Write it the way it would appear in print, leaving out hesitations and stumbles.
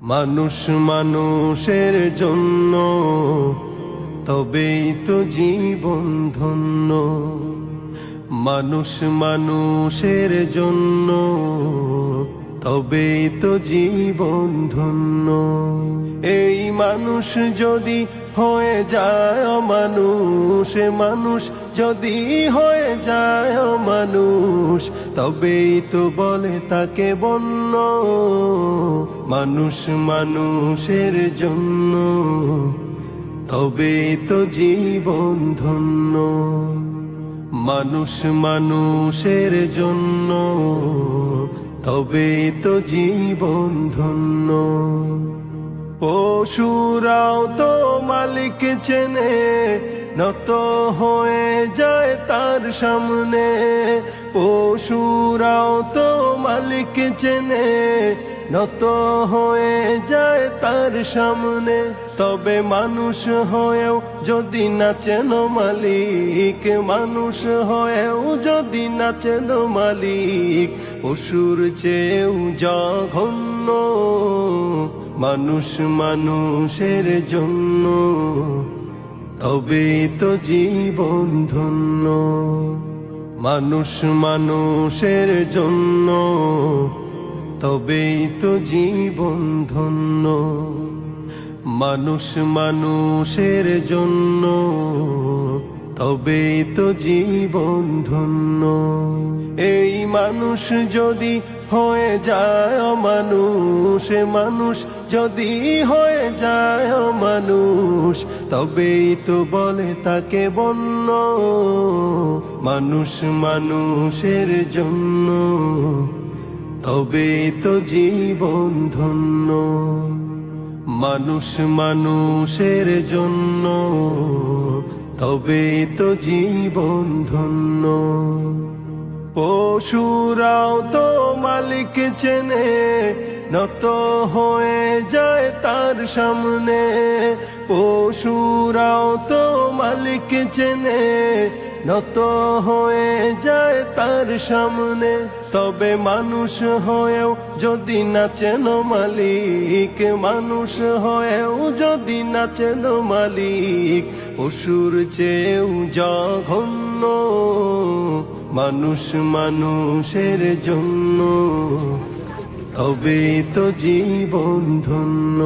মানুষ মানুষের জন্য তবেই তো জীবন ধন্য। মানুষ মানুষের জন্য তবেই তো জীবন ধন্য। এই মানুষ যদি হয়ে যায় মানুষ, মানুষ যদি হয়ে যায় মানুষ, তবেই তো বলে তাকে বন্য। মানুষ মানুষের জন্য তবেই তো জীবন ধন্য। মানুষ মানুষের জন্য তবেই তো জীবন ধন্য। পশুরাও তো মালিক চেনে, নত হয়ে যায় তার সামনে। পশুরাও তো মালিক চেনে, নত হয়ে যায় তার সামনে। তবে মানুষ হয়েও যদি না চেনো মালিক, মানুষ হয়েও যদি না চেনো মালিক, পশুর চেয়েও জঘন্য। মানুষ মানুষের জন্য তবেই তো জীবন ধন্য। মানুষ মানুষের জন্য তবেই তো জীবন ধন্য। মানুষ মানুষের জন্য তবেই তো জীবন ধন্য। এই মানুষ যদি হয়ে যায় মানুষ, মানুষ যদি হয়ে যায় মানুষ, তবেই তো বলে তাকে বন্য। মানুষ মানুষের জন্য তবেই তো জীবন ধন্য। মানুষ মানুষের জন্য তবেই তো জীবন ধন্য। পশুরাও তো মালিক চেনে, নত হয়ে যায় তার সামনে। পশুরাও তো মালিক চেনে, নত হয়ে যায় তার সামনে। তবে মানুষ হয়েও যদি না চেনো মালিক, মানুষ হয়েও যদি না চেনো মালিক, পশুর চেয়েও জঘন্য। মানুষ মানুষের জন্য তবেই তো জীবন ধন্য।